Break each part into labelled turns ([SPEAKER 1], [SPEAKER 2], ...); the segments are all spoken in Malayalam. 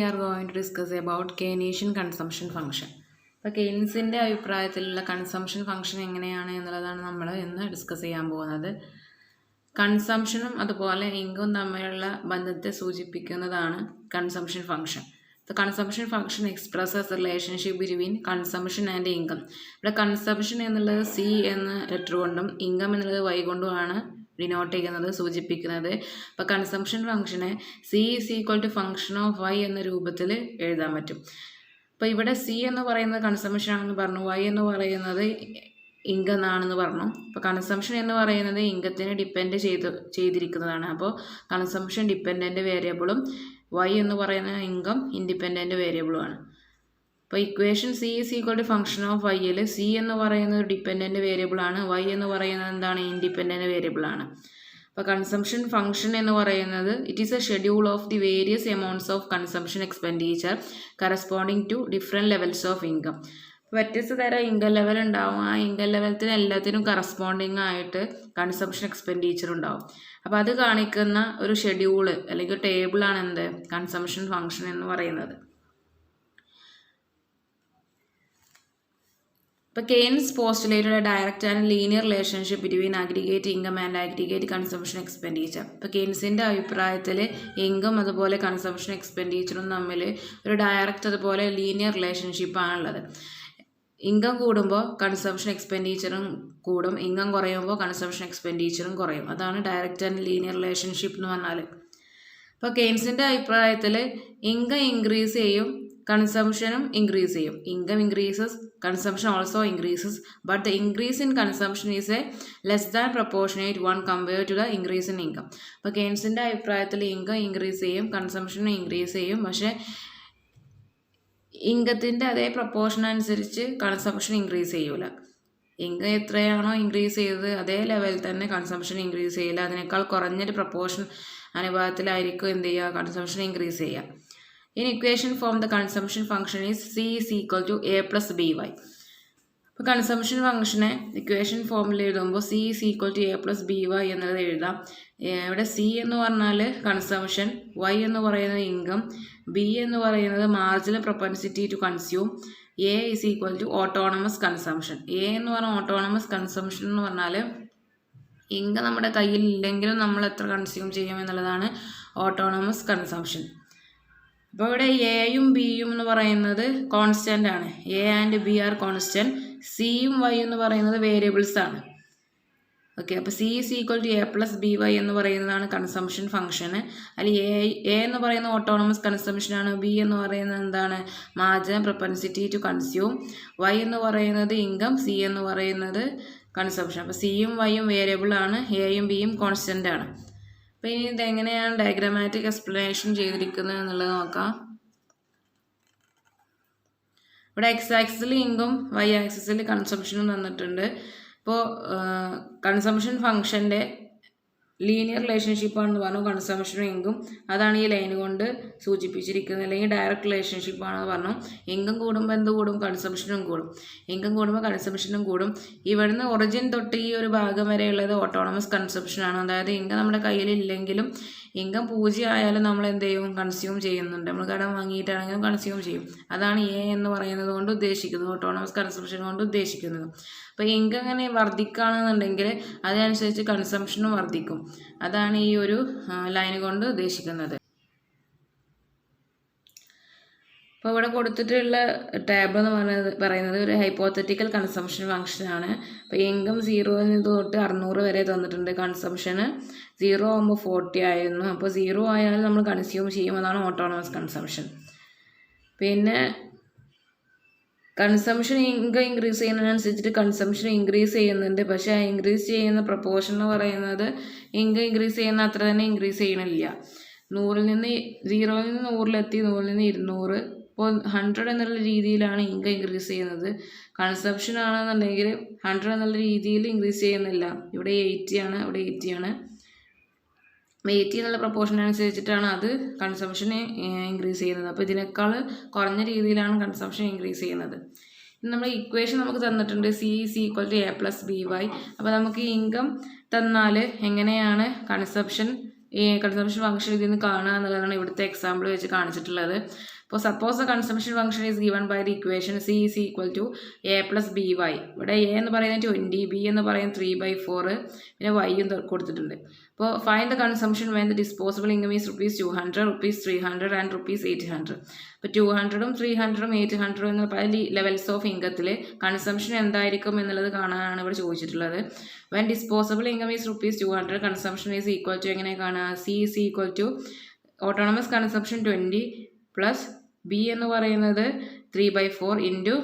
[SPEAKER 1] are going to discuss about Keynesian consumption function. അപ്പോൾ കെയ്ൻസിൻ്റെ അഭിപ്രായത്തിലുള്ള കൺസംഷൻ ഫംഗ്ഷൻ എങ്ങനെയാണ് എന്നുള്ളതാണ് നമ്മൾ ഇന്ന് ഡിസ്കസ് ചെയ്യാൻ പോകുന്നത്. കൺസംഷനും അതുപോലെ ഇൻകം തമ്മിലുള്ള ബന്ധത്തെ സൂചിപ്പിക്കുന്നതാണ് consumption function. The consumption function expresses the relationship between consumption and income. ഇവിടെ കൺസംഷൻ എന്നുള്ളത് സി എന്ന ലെറ്റർ കൊണ്ടും ഇൻകം എന്നുള്ളത് വൈ കൊണ്ടുമാണ് ഡിനോട്ട് ചെയ്യുന്നത്, സൂചിപ്പിക്കുന്നത്. അപ്പോൾ കൺസംഷൻ ഫംഗ്ഷനെ C is equal to function of Y എന്ന രൂപത്തിൽ എഴുതാൻ പറ്റും. അപ്പോൾ ഇവിടെ സി എന്ന് പറയുന്നത് കൺസംഷൻ ആണെന്ന് പറഞ്ഞു, വൈ എന്ന് പറയുന്നത് ഇൻകം ആണെന്ന് പറഞ്ഞു. അപ്പോൾ കൺസംഷൻ എന്ന് പറയുന്നത് ഇൻകത്തിന് ഡിപ്പെൻഡ് ചെയ്തിരിക്കുന്നതാണ്. അപ്പോൾ കൺസംഷൻ ഡിപ്പെൻഡൻറ്റ് വേരിയബിളും വൈ എന്ന് പറയുന്ന ഇൻകം ഇൻഡിപെൻഡൻറ്റ് വേരിയബിളുമാണ്. അപ്പോൾ equation C is equal to function of വൈയിൽ സി എന്ന് പറയുന്നത് ഡിപ്പെൻഡൻറ്റ് വേരിയബിളാണ്, വൈ എന്ന് പറയുന്നത് എന്താണ്, ഇൻഡിപെൻഡൻറ്റ് വേരിയബിളാണ്. അപ്പോൾ കൺസംഷൻ ഫംഗ്ഷൻ എന്ന് പറയുന്നത് it is a schedule of the various amounts of consumption expenditure corresponding to different levels of income. വ്യത്യസ്ത തരം ഇൻകം ലെവൽ ഉണ്ടാവും. ആ ഇൻകം ലെവലത്തിന് എല്ലാത്തിനും കറസ്പോണ്ടിങ് ആയിട്ട് കൺസംഷൻ എക്സ്പെൻഡിച്ചർ ഉണ്ടാവും. അപ്പോൾ അത് കാണിക്കുന്ന ഒരു ഷെഡ്യൂള് അല്ലെങ്കിൽ ടേബിളാണ് എന്ത്, കൺസംഷൻ ഫംഗ്ഷൻ എന്ന് പറയുന്നത്. ഇപ്പോൾ Keynes postulated a direct and linear relationship between aggregate income and aggregate consumption expenditure. ഇപ്പോൾ കെയ്ൻസിൻ്റെ അഭിപ്രായത്തിൽ ഇൻകം അതുപോലെ കൺസംഷൻ എക്സ്പെൻഡിച്ചറും തമ്മിൽ ഒരു ഡയറക്റ്റ് അതുപോലെ ലീനിയർ റിലേഷൻഷിപ്പാണുള്ളത്. ഇൻകം കൂടുമ്പോൾ കൺസംഷൻ എക്സ്പെൻഡിച്ചറും കൂടും, ഇൻകം കുറയുമ്പോൾ കൺസംഷൻ എക്സ്പെൻഡിച്ചറും കുറയും. അതാണ് ഡയറക്റ്റ് ആൻഡ് ലീനിയർ റിലേഷൻഷിപ്പ് എന്ന് പറഞ്ഞാൽ. അപ്പോൾ കെയ്ൻസിൻ്റെ അഭിപ്രായത്തിൽ ഇൻകം ഇൻക്രീസ് ചെയ്യും, കൺസംഷനും ഇൻക്രീസ് ചെയ്യും. Income increases, consumption also increases, but the increase in consumption is a less than proportionate one compared to the increase in income. അപ്പോൾ കെയ്ൻസിൻ്റെ അഭിപ്രായത്തിൽ ഇൻകം ഇൻക്രീസ് ചെയ്യും, കൺസംഷനും ഇൻക്രീസ് ചെയ്യും, പക്ഷേ ഇൻകത്തിൻ്റെ അതേ പ്രൊപ്പോർഷൻ അനുസരിച്ച് കൺസംഷൻ ഇൻക്രീസ് ചെയ്യൂല. ഇൻകം എത്രയാണോ ഇൻക്രീസ് ചെയ്തത് അതേ ലെവലിൽ തന്നെ കൺസംഷൻ ഇൻക്രീസ് ചെയ്യില്ല, അതിനേക്കാൾ കുറഞ്ഞൊരു പ്രൊപ്പോർഷൻ അനുപാതത്തിലായിരിക്കും എന്ത് ചെയ്യുക, കൺസംഷൻ ഇൻക്രീസ് ചെയ്യുക. In equation form the consumption function is C is equal to A plus B Y. അപ്പോൾ കൺസംഷൻ ഫംഗ്ഷനെ ഇക്വേഷൻ ഫോമിൽ എഴുതുമ്പോൾ C is equal to A plus B Y എന്നത് എഴുതാം. ഇവിടെ സി എന്ന് പറഞ്ഞാൽ കൺസംഷൻ, വൈ എന്ന് പറയുന്നത് ഇൻകം, ബി എന്ന് പറയുന്നത് marginal propensity to consume, A is equal to autonomous consumption. A എന്ന് പറഞ്ഞാൽ ഓട്ടോണമസ് കൺസംഷൻ എന്ന് പറഞ്ഞാൽ ഇൻകം നമ്മുടെ കയ്യിൽ ഇല്ലെങ്കിലും നമ്മൾ എത്ര കൺസ്യൂം ചെയ്യും എന്നുള്ളതാണ് ഓട്ടോണമസ് കൺസംഷൻ. അപ്പോൾ ഇവിടെ എയും ബിയും എന്ന് പറയുന്നത് കോൺസ്റ്റൻ്റ് ആണ്. A and B are constant. സിയും വൈ എന്ന് പറയുന്നത് വേരിയബിൾസ് ആണ്. ഓക്കെ, അപ്പോൾ C is equal to A plus B Y എന്ന് പറയുന്നതാണ് കൺസംഷൻ ഫംഗ്ഷന്. അല്ലെങ്കിൽ എ എന്ന് പറയുന്ന ഓട്ടോണമസ് കൺസംഷനാണ്, ബി എന്ന് പറയുന്നത് എന്താണ്, marginal propensity to consume, Y എന്ന് പറയുന്നത് ഇൻകം, സി എന്ന് പറയുന്നത് കൺസംഷൻ. അപ്പോൾ സിയും വൈയും വേരിയബിൾ ആണ്, എയും ബിയും കോൺസ്റ്റൻ്റ് ആണ്. അപ്പോൾ ഇനി ഇതെങ്ങനെയാണ് ഡയഗ്രാമാറ്റിക് എക്സ്പ്ലനേഷൻ ചെയ്തിരിക്കുന്നത് എന്നുള്ളത് നോക്കാം. ഇവിടെ എക്സ് ആക്സിസിൽ ഇൻകം, വൈ ആക്സിസിൽ കൺസംഷനും തന്നിട്ടുണ്ട്. ഇപ്പോൾ കൺസംഷൻ ഫംഗ്ഷൻ്റെ ലീനിയർ റിലേഷൻഷിപ്പാണെന്ന് പറഞ്ഞു, കൺസംഷനും ഇൻകം, അതാണ് ഈ ലൈൻ കൊണ്ട് സൂചിപ്പിച്ചിരിക്കുന്നത്. അല്ലെങ്കിൽ ഡയറക്റ്റ് റിലേഷൻഷിപ്പാണെന്ന് പറഞ്ഞു. ഇൻകം കൂടുമ്പോൾ എന്ത് കൂടും, കൺസംഷനും കൂടും. ഇൻകം കൂടുമ്പോൾ കൺസംഷനും കൂടും. ഇവിടുന്ന് ഒറിജിൻ തൊട്ട് ഈ ഒരു ഭാഗം വരെയുള്ളത് ഓട്ടോണമസ് കൺസംഷനാണ്. അതായത് ഇൻകം നമ്മുടെ കയ്യിലില്ലെങ്കിലും ഇൻകം 0 ആയാലും നമ്മൾ എന്ത് ചെയ്യും, കൺസ്യൂം ചെയ്യുന്നുണ്ട്. നമ്മൾ കടം വാങ്ങിയിട്ടാണെങ്കിലും കൺസ്യൂം ചെയ്യും. അതാണ് എ എന്ന് പറയുന്നത് കൊണ്ട് ഉദ്ദേശിക്കുന്നത്, ഓട്ടോണമസ് കൺസംഷൻ കൊണ്ട് ഉദ്ദേശിക്കുന്നത്. അപ്പോൾ ഇൻകം അങ്ങനെ വർദ്ധിക്കുകയാണെന്നുണ്ടെങ്കിൽ അതിനനുസരിച്ച് കൺസംഷനും വർദ്ധിക്കും. അതാണ് ഈ ഒരു ലൈൻ കൊണ്ട് ഉദ്ദേശിക്കുന്നത്. അപ്പോൾ ഇവിടെ കൊടുത്തിട്ടുള്ള ടേബിൾ എന്ന് പറയുന്നത് ഒരു ഹൈപ്പോത്തറ്റിക്കൽ കൺസംഷൻ ഫംഗ്ഷനാണ്. അപ്പോൾ ഇൻകം 0 തൊട്ട് 600 വരെ തന്നിട്ടുണ്ട്. കൺസംഷന് 0 ആകുമ്പോൾ 40 ആയിരുന്നു. അപ്പോൾ 0 ആയാലും നമ്മൾ കൺസ്യൂം ചെയ്യും, അതാണ് ഓട്ടോണമസ് കൺസംഷൻ. പിന്നെ കൺസംഷൻ ഇൻകം ഇൻക്രീസ് ചെയ്യുന്നതിനനുസരിച്ചിട്ട് കൺസംഷൻ ഇൻക്രീസ് ചെയ്യുന്നുണ്ട്. പക്ഷേ ആ ഇൻക്രീസ് ചെയ്യുന്ന പ്രപ്പോർഷൻ എന്ന് പറയുന്നത് ഇൻകം ഇൻക്രീസ് ചെയ്യുന്ന അത്ര തന്നെ ഇൻക്രീസ് ചെയ്യണില്ല. 0-ൽ നിന്ന് 100-ലെത്തി, 100-ൽ നിന്ന് 200, ഇപ്പോൾ 100 എന്നുള്ള രീതിയിലാണ് ഇൻകം ഇൻക്രീസ് ചെയ്യുന്നത്. കൺസംഷൻ ആണെന്നുണ്ടെങ്കിൽ 100 എന്നുള്ള രീതിയിൽ ഇൻക്രീസ് ചെയ്യുന്നില്ല. ഇവിടെ 80 ആണ്, ഇവിടെ 80 ആണ്. 80 എന്നുള്ള പ്രപ്പോർഷൻ അനുസരിച്ചിട്ടാണ് അത് കൺസംഷനെ ഇൻക്രീസ് ചെയ്യുന്നത്. അപ്പോൾ ഇതിനേക്കാൾ കുറഞ്ഞ രീതിയിലാണ് കൺസംഷൻ ഇൻക്രീസ് ചെയ്യുന്നത്. നമ്മൾ ഇക്വേഷൻ നമുക്ക് തന്നിട്ടുണ്ട്, C is equal to A plus B Y. അപ്പോൾ നമുക്ക് ഇൻകം തന്നാൽ എങ്ങനെയാണ് കൺസംഷൻ ഈ കൺസംഷൻ ഫംഗ്ഷൻ ഇതിൽ നിന്ന് കാണുക എന്നുള്ളതാണ് ഇവിടുത്തെ എക്സാമ്പിൾ വെച്ച് കാണിച്ചിട്ടുള്ളത്. അപ്പോൾ suppose the consumption function is given by the equation C is equal to A plus B Y. ഇവിടെ എ എന്ന് പറയുന്നത് 20, ബി എന്ന് പറയുന്നത് 3/4, പിന്നെ വൈയും കൊടുത്തിട്ടുണ്ട്. അപ്പോൾ find the consumption when the disposable income is ₹200, ₹300 and ₹800. അപ്പോൾ 200ഉം 300ഉം 800 എന്ന പല ലെവൽസ് ഓഫ് ഇൻകത്തിൽ കൺസംഷൻ എന്തായിരിക്കും എന്നുള്ളത് കാണാനാണ് ഇവിടെ ചോദിച്ചിട്ടുള്ളത്. When disposable income is ₹200, consumption is equal to എങ്ങനെ കാണുക? C is equal to autonomous consumption 20 plus B എന്ന് പറയുന്നത് 3/4 ഇൻറ്റു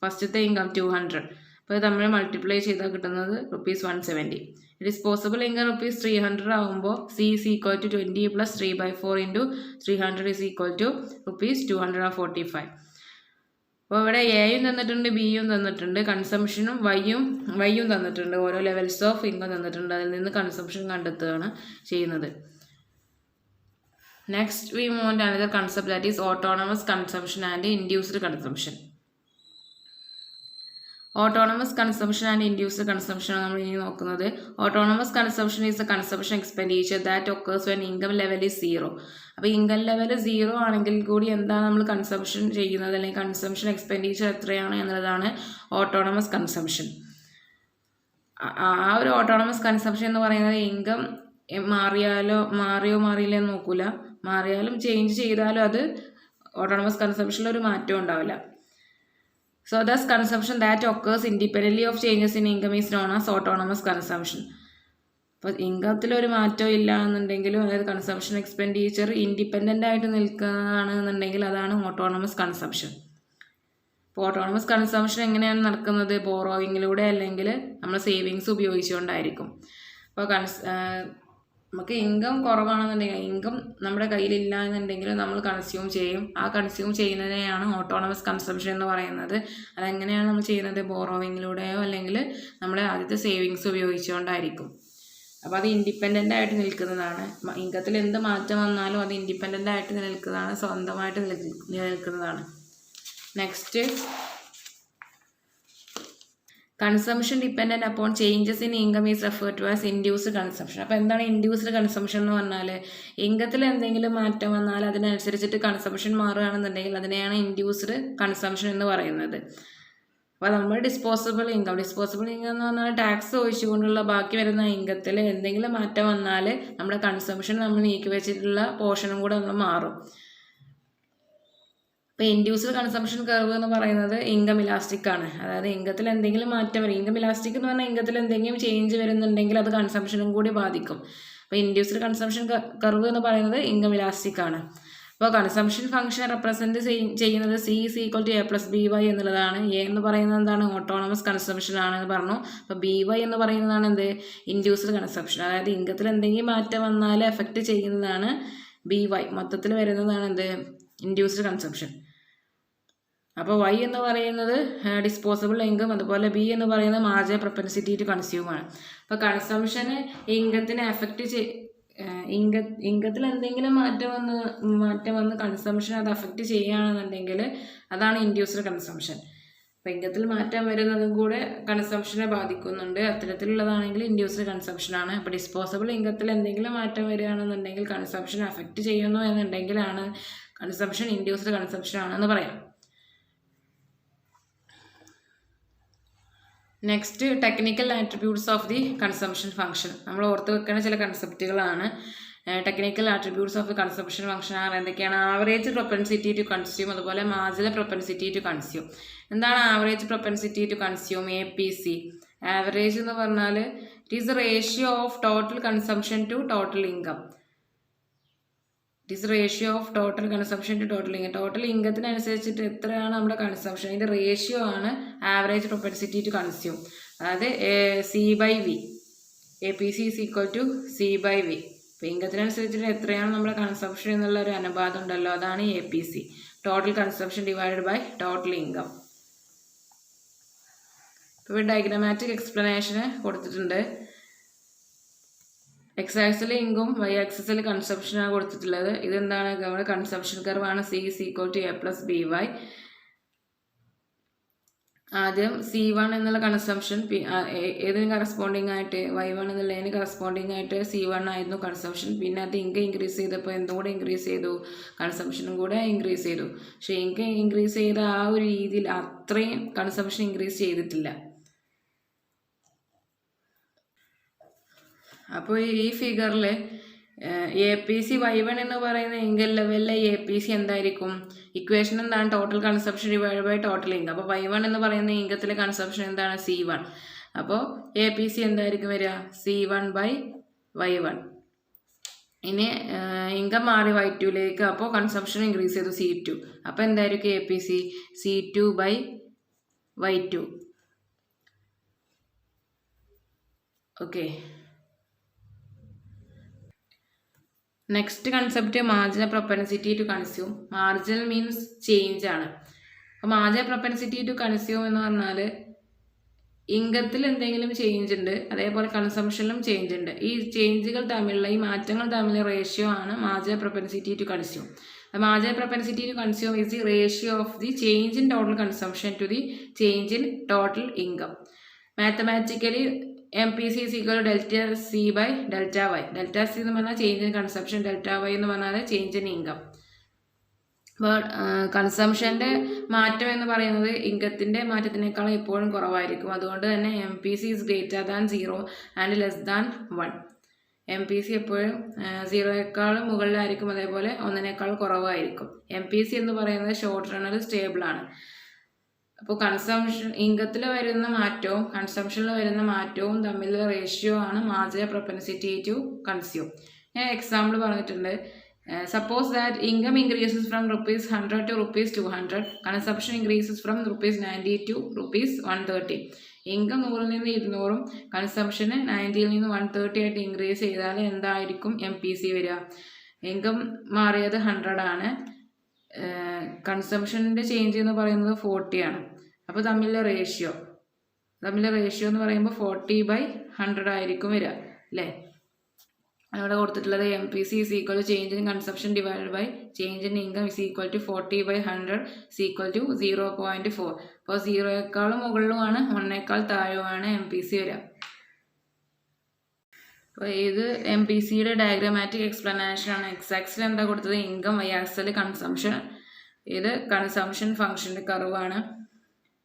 [SPEAKER 1] ഫസ്റ്റത്തെ ഇൻകം 200. അപ്പോൾ ഇത് നമ്മൾ മൾട്ടിപ്ലൈ ചെയ്താൽ കിട്ടുന്നത് ₹170. ഡിസ്പോസിബിൾ ഇൻകം ₹300 ആകുമ്പോൾ C is equal to 20 plus 3/4 into 300 is equal to ₹245. അപ്പോൾ ഇവിടെ എയും തന്നിട്ടുണ്ട്, ബിയും തന്നിട്ടുണ്ട്, കൺസംഷനും വൈയും തന്നിട്ടുണ്ട്, ഓരോ ലെവൽസ് ഓഫ് ഇൻകം തന്നിട്ടുണ്ട്. അതിൽ നിന്ന് കൺസംഷൻ കണ്ടെത്തുകയാണ് ചെയ്യുന്നത്. Next, we move on to another concept, that is autonomous consumption and induced consumption. Autonomous consumption and induced consumption ആണ് നമ്മൾ ഇനി നോക്കുന്നത്. Autonomous consumption is the consumption expenditure that occurs when income level is 0. അപ്പോൾ ഇൻകം ലെവൽ 0 ആണെങ്കിൽ കൂടി എന്താണ് നമ്മൾ കൺസംഷൻ ചെയ്യുന്നത്, അല്ലെങ്കിൽ കൺസംഷൻ എക്സ്പെൻഡിച്ചർ എത്രയാണ് എന്നുള്ളതാണ് ഓട്ടോണമസ് കൺസംഷൻ. ആ ഒരു ഓട്ടോണമസ് കൺസംഷൻ എന്ന് പറയുന്നത് ഇൻകം മാറിയില്ല നോക്കൂല, മാറിയാലും ചേഞ്ച് ചെയ്താലും അത് ഓട്ടോണമസ് കൺസംഷനിൽ ഒരു മാറ്റം ഉണ്ടാവില്ല. So thus consumption that occurs independently of changes in income is known as autonomous consumption. അപ്പോൾ ഇൻകത്തിലൊരു മാറ്റം ഇല്ല എന്നുണ്ടെങ്കിലും, അതായത് കൺസംഷൻ എക്സ്പെൻഡിച്ചർ ഇൻഡിപെൻഡൻ്റ് ആയിട്ട് നിൽക്കുകയാണെന്നുണ്ടെങ്കിൽ അതാണ് ഓട്ടോണമസ് കൺസംഷൻ. അപ്പോൾ ഓട്ടോണമസ് കൺസംഷൻ എങ്ങനെയാണ് നടക്കുന്നത്? ബോറോയിങ്ങിലൂടെ അല്ലെങ്കിൽ നമ്മൾ സേവിങ്സ് ഉപയോഗിച്ചുകൊണ്ടായിരിക്കും. അപ്പോൾ നമുക്ക് ഇൻകം കുറവാണെന്നുണ്ടെങ്കിൽ, ഇൻകം നമ്മുടെ കയ്യിലില്ല എന്നുണ്ടെങ്കിൽ നമ്മൾ കൺസ്യൂം ചെയ്യും. ആ കൺസ്യൂം ചെയ്യുന്നതിനെയാണ് ഓട്ടോണമസ് കൺസംഷൻ എന്ന് പറയുന്നത്. അതെങ്ങനെയാണ് നമ്മൾ ചെയ്യുന്നത്? ബോറോവിങ്ങിലൂടെയോ അല്ലെങ്കിൽ നമ്മുടെ ആദ്യത്തെ സേവിങ്സ് ഉപയോഗിച്ചുകൊണ്ടായിരിക്കും. അപ്പോൾ അത് ഇൻഡിപെൻഡൻ്റ് ആയിട്ട് നിൽക്കുന്നതാണ്. ഇൻകത്തിൽ എന്ത് മാറ്റം വന്നാലും അത് ഇൻഡിപെൻഡൻ്റ് ആയിട്ട് നിലനിൽക്കുന്നതാണ്, സ്വന്തമായിട്ട് നിലനിൽക്കുന്നതാണ്. Next, consumption dependent upon changes in income is refer to as induced consumption. അപ്പോൾ എന്താണ് ഇൻഡ്യൂസ്ഡ് കൺസംഷൻ എന്ന് പറഞ്ഞാൽ? ഇൻകത്തിൽ എന്തെങ്കിലും മാറ്റം വന്നാൽ അതിനനുസരിച്ചിട്ട് കൺസംഷൻ മാറുകയാണെന്നുണ്ടെങ്കിൽ അതിനെയാണ് ഇൻഡ്യൂസ്ഡ് കൺസംഷൻ എന്ന് പറയുന്നത്. അപ്പോൾ നമ്മൾ ഡിസ്പോസിബിൾ ഇൻകം എന്ന് പറഞ്ഞാൽ ടാക്സ് ഒഴിച്ചുകൊണ്ടുള്ള ബാക്കി വരുന്ന ഇൻകത്തിൽ എന്തെങ്കിലും മാറ്റം വന്നാൽ നമ്മുടെ കൺസംഷൻ നമ്മൾ നീക്കി വെച്ചിട്ടുള്ള പോർഷനും കൂടെ നമ്മൾ മാറും. ഇപ്പോൾ ഇൻഡ്യൂസ്ഡ് കൺസംഷൻ കർവ് എന്ന് പറയുന്നത് ഇൻകം ഇലാസ്റ്റിക് ആണ്. അതായത് ഇൻകത്തിൽ എന്തെങ്കിലും മാറ്റം വരും. ഇൻകം ഇലാസ്റ്റിക് എന്ന് പറഞ്ഞാൽ ഇൻകത്തിൽ എന്തെങ്കിലും ചേഞ്ച് വരുന്നുണ്ടെങ്കിൽ അത് കൺസംഷനും കൂടി ബാധിക്കും. അപ്പോൾ ഇൻഡ്യൂസ്ഡ് കൺസംഷൻ കർവ് എന്ന് പറയുന്നത് ഇൻകം ഇലാസ്റ്റിക് ആണ്. അപ്പോൾ കൺസംഷൻ ഫംഗ്ഷൻ റെപ്രസെൻറ്റ് ചെയ്യുന്നത് C is equal to A plus B Y എന്നുള്ളതാണ്. എ എന്ന് പറയുന്നത് എന്താണ്? ഓട്ടോണമസ് കൺസംഷൻ ആണെന്ന് പറഞ്ഞു. അപ്പോൾ ബി വൈ എന്ന് പറയുന്നതാണ് എന്ത്? Induced consumption. അതായത് ഇൻകത്തിൽ എന്തെങ്കിലും മാറ്റം വന്നാൽ എഫക്റ്റ് ചെയ്യുന്നതാണ് ബി വൈ. മൊത്തത്തിൽ വരുന്നതാണ് എന്ത്? Induced consumption. അപ്പോൾ വൈ എന്ന് പറയുന്നത് ഡിസ്പോസിബിൾ ഇൻകം, അതുപോലെ ബി എന്ന് പറയുന്നത് മാർജിനൽ പ്രൊപ്പൻസിറ്റി ടു കൺസ്യൂം ആണ്. അപ്പോൾ കൺസംഷന് ഇൻകത്തിനെ എഫക്റ്റ് ഇൻകത്തിൽ എന്തെങ്കിലും മാറ്റം വന്ന് കൺസംഷൻ അത് അഫക്റ്റ് ചെയ്യുകയാണെന്നുണ്ടെങ്കിൽ അതാണ് ഇൻഡ്യൂസ്ഡ് കൺസംഷൻ. അപ്പോൾ ഇൻകത്തിൽ മാറ്റം വരുന്നതും കൂടെ കൺസംഷനെ ബാധിക്കുന്നുണ്ട്. അത്തരത്തിലുള്ളതാണെങ്കിൽ ഇൻഡ്യൂസ്ഡ് കൺസംഷനാണ്. അപ്പോൾ ഡിസ്പോസിബിൾ ഇൻകത്തിൽ എന്തെങ്കിലും മാറ്റം വരികയാണെന്നുണ്ടെങ്കിൽ കൺസംഷൻ അഫക്റ്റ് ചെയ്യുന്നു എന്നുണ്ടെങ്കിലാണ് കൺസംഷൻ ഇൻഡ്യൂസ്ഡ് കൺസംഷൻ ആണെന്ന് പറയാം. Next, technical attributes of the consumption function. നമ്മൾ ഓർത്ത് വെക്കേണ്ട ചില കൺസെപ്റ്റുകളാണ്. Technical attributes of the consumption function എന്തൊക്കെയാണ്? ആവറേജ് പ്രൊപ്പൻസിറ്റി ടു കൺസ്യൂം, അതുപോലെ മാർജിനൽ പ്രൊപ്പൻസിറ്റി ടു കൺസ്യൂം. എന്താണ് average propensity to consume? APC. Average എന്ന് പറഞ്ഞാൽ it is the ratio of total consumption to total income. It is ratio of total consumption to total income. Total ഇൻകത്തിനനുസരിച്ചിട്ട് എത്രയാണ് നമ്മുടെ കൺസംഷൻ, അതിൻ്റെ റേഷ്യോ ആണ് ആവറേജ് പ്രൊപ്പൻസിറ്റി ടു കൺസ്യൂം. അതായത് C/V. APC is equal to C/V. അപ്പോൾ ഇൻകത്തിനനുസരിച്ചിട്ട് എത്രയാണ് നമ്മുടെ കൺസംഷൻ എന്നുള്ള ഒരു അനുപാതം ഉണ്ടല്ലോ, അതാണ് APC. Total consumption divided by total income. ഇപ്പോൾ ഡയഗ്രാമാറ്റിക് എക്സ്പ്ലനേഷന് കൊടുത്തിട്ടുണ്ട്. X axis income, Y axis കൺസംഷനാണ് കൊടുത്തിട്ടുള്ളത്. ഇതെന്താണ്? നമ്മുടെ കൺസംഷൻ കർവാണ്. C is equal to A plus B Y. ആദ്യം C1 എന്നുള്ള കൺസംഷൻ ഏതിന് കറസ്പോണ്ടിങ് ആയിട്ട് Y1 എന്നുള്ളതിന് കറസ്പോണ്ടിങ് ആയിട്ട് C1 ആയിരുന്നു കൺസംഷൻ. പിന്നെ അത് ഇൻകം ഇൻക്രീസ് ചെയ്തപ്പോൾ എന്തും കൂടെ ഇൻക്രീസ് ചെയ്തു, കൺസംഷനും കൂടെ ഇൻക്രീസ് ചെയ്തു. പക്ഷേ ഇൻകം ഇൻക്രീസ് ചെയ്ത ആ ഒരു രീതിയിൽ അത്രയും കൺസംഷൻ ഇൻക്രീസ് ചെയ്തിട്ടില്ല. അപ്പോൾ ഈ ഫിഗറിൽ APC Y1 എന്ന് പറയുന്ന ഇൻകം ലെവലിലെ APC എന്തായിരിക്കും? ഇക്വേഷൻ എന്താണ്? Total consumption divide by total income. അപ്പോൾ Y1 എന്ന് പറയുന്ന ഇൻകത്തിലെ കൺസംഷൻ എന്താണ്? C1. അപ്പോൾ APC എന്തായിരിക്കും വരിക? C1 by Y1. ഇനി ഇൻകം മാറി Y2ലേക്ക്, അപ്പോൾ കൺസംഷൻ ഇൻക്രീസ് ചെയ്തു C2. അപ്പോൾ എന്തായിരിക്കും APC? C2 by Y2. Okay. Next concept marginal propensity to consume. Marginal means change ആണ്. അപ്പോൾ മാർജിനൽ പ്രൊപ്പൻസിറ്റി ടു കൺസ്യൂം എന്ന് പറഞ്ഞാൽ ഇൻകത്തിൽ എന്തെങ്കിലും ചേഞ്ച് ഉണ്ട്, അതേപോലെ കൺസംഷനിലും ചേഞ്ച് ഉണ്ട്. ഈ ചേഞ്ചുകൾ തമ്മിലുള്ള, ഈ മാറ്റങ്ങൾ തമ്മിലുള്ള റേഷ്യോ ആണ് marginal propensity to consume. Marginal propensity to consume is the ratio of the change in total consumption to the change in total income. Mathematically MPC is equal to delta C by delta Y. Delta C എന്ന് പറഞ്ഞാൽ change in consumption, delta Y എന്ന് പറഞ്ഞാൽ ചേഞ്ച് ഇൻ ഇൻകം. അപ്പോൾ കൺസംഷൻ്റെ മാറ്റം എന്ന് പറയുന്നത് ഇൻകത്തിൻ്റെ മാറ്റത്തിനേക്കാൾ എപ്പോഴും കുറവായിരിക്കും. അതുകൊണ്ട് തന്നെ MPC is greater than 0 and less than 1. MPC എപ്പോഴും 0യേക്കാൾ മുകളിലായിരിക്കും, അതേപോലെ 1നേക്കാൾ കുറവായിരിക്കും. MPC എന്ന് പറയുന്നത് ഷോർട്ട് റണ്ണറിൽ സ്റ്റേബിൾ ആണ്. അപ്പോൾ കൺസംഷൻ ഇൻകത്തിൽ വരുന്ന മാറ്റവും കൺസംഷനിൽ വരുന്ന മാറ്റവും തമ്മിലുള്ള റേഷ്യോ ആണ് മാർജിനൽ പ്രൊപ്പൻസിറ്റി ടു കൺസ്യൂം. ഞാൻ എക്സാമ്പിൾ പറഞ്ഞിട്ടുണ്ട്. Suppose that income increases from ₹100 to ₹200. Consumption increases from ₹90 to ₹130. Income 100ൽ നിന്ന് 200ഉം കൺസംഷന് 90ൽ നിന്ന് 130 ആയിട്ട് ഇൻക്രീസ് ചെയ്താൽ എന്തായിരിക്കും MPC വരിക? ഇൻകം മാറിയത് 100 ആണ്, കൺസംഷൻ്റെ ചേഞ്ച് എന്ന് പറയുന്നത് 40 ആണ്. അപ്പോൾ തമ്മിലുള്ള റേഷ്യോ എന്ന് പറയുമ്പോൾ 40/100 ആയിരിക്കും വരിക, അല്ലേ? അവിടെ കൊടുത്തിട്ടുള്ളത് MPC is equal to change in consumption divided by change in income is equal to 40/100 is equal to 0.4. അപ്പോൾ 0യേക്കാളും മുകളിലുമാണ് 1നേക്കാൾ താഴെയുമാണ് MPC വരിക. അപ്പോൾ ഇത് MPCയുടെ ഡയഗ്രാമാറ്റിക് എക്സ്പ്ലനേഷൻ ആണ്. എക്സ് ആക്സിൽ എന്താ കൊടുത്തത്? Income, Y axis consumption. ഇത് കൺസംഷൻ ഫംഗ്ഷൻ്റെ കർവാണ്.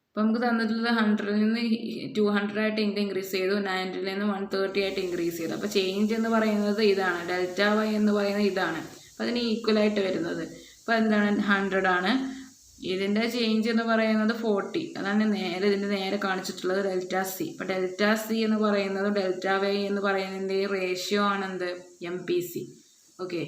[SPEAKER 1] അപ്പോൾ നമുക്ക് തന്നിട്ടുള്ളത് 100ൽ നിന്ന് 200 ആയിട്ട് ഇൻകം ഇൻക്രീസ് ചെയ്തു, 90ൽ നിന്ന് 130 ആയിട്ട് ഇൻക്രീസ് ചെയ്തു. അപ്പോൾ ചേഞ്ച് എന്ന് പറയുന്നത് ഇതാണ്, ഡെൽറ്റ വൈ എന്ന് പറയുന്നത് ഇതാണ്. അപ്പോൾ അതിന് ഈക്വലായിട്ട് വരുന്നത് അപ്പോൾ എന്താണ്? 100 ആണ്. ഇതിൻ്റെ ചേഞ്ച് എന്ന് പറയുന്നത് 40. അതാണ് ഇതിൻ്റെ നേരെ കാണിച്ചിട്ടുള്ളത് ഡെൽറ്റ സി. അപ്പോൾ ഡെൽറ്റ സി എന്ന് പറയുന്നത് ഡെൽറ്റ വൈ എന്ന് പറയുന്നതിൻ്റെ റേഷ്യോ ആണെന്ത്? MPC. Okay.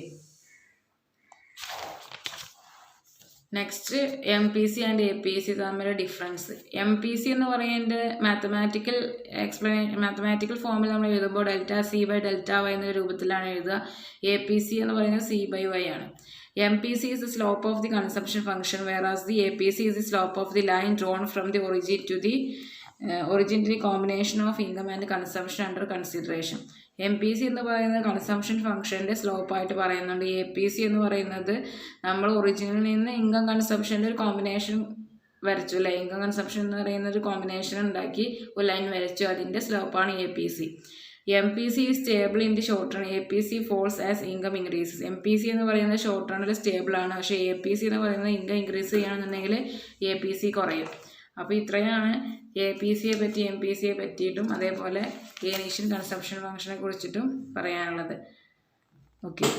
[SPEAKER 1] Next MPC and APC തമ്മിലുള്ള ഡിഫറൻസ്. MPC എന്ന് പറയുന്നത് മാത്തമാറ്റിക്കൽ ഫോമിൽ നമ്മൾ എഴുതുമ്പോൾ delta C by delta Y എന്ന രൂപത്തിലാണ് എഴുതുക. APC എന്ന് പറയുന്നത് C/Y ആണ്. MPC is the slope of the consumption function, whereas the APC is the slope of the line drawn from the origin to the combination of income and consumption under consideration. MPC എന്ന് പറയുന്നത് കൺസംഷൻ ഫംഗ്ഷൻ്റെ സ്ലോപ്പായിട്ട് പറയുന്നുണ്ട്. APC എന്ന് പറയുന്നത് നമ്മൾ ഒറിജിനിൽ നിന്ന് ഇൻകം കൺസംഷൻ്റെ ഒരു കോമ്പിനേഷൻ വരച്ചു, അല്ലേ? ഇൻകം കൺസംഷൻ എന്ന് പറയുന്ന ഒരു കോമ്പിനേഷൻ ഉണ്ടാക്കി ഒരു ലൈൻ വരച്ചു, അതിൻ്റെ സ്ലോപ്പാണ് APC. MPC is stable in the short run. APC falls as income increases. MPC എന്ന് പറയുന്നത് ഷോർട്ട് റണ്ണിൽ സ്റ്റേബിൾ ആണ്, പക്ഷേ APC എന്ന് പറയുന്നത് ഇൻകം ഇൻക്രീസ് ചെയ്യുകയാണെന്നുണ്ടെങ്കിൽ APC കുറയും. അപ്പോൾ ഇത്രയാണ് APCയെ പറ്റി MPCയെ പറ്റിയിട്ടും അതേപോലെ കേനീഷ്യൻ കൺസംഷൻ ഫംഗ്ഷനെ കുറിച്ചിട്ടും പറയാനുള്ളത്. ഓക്കെ.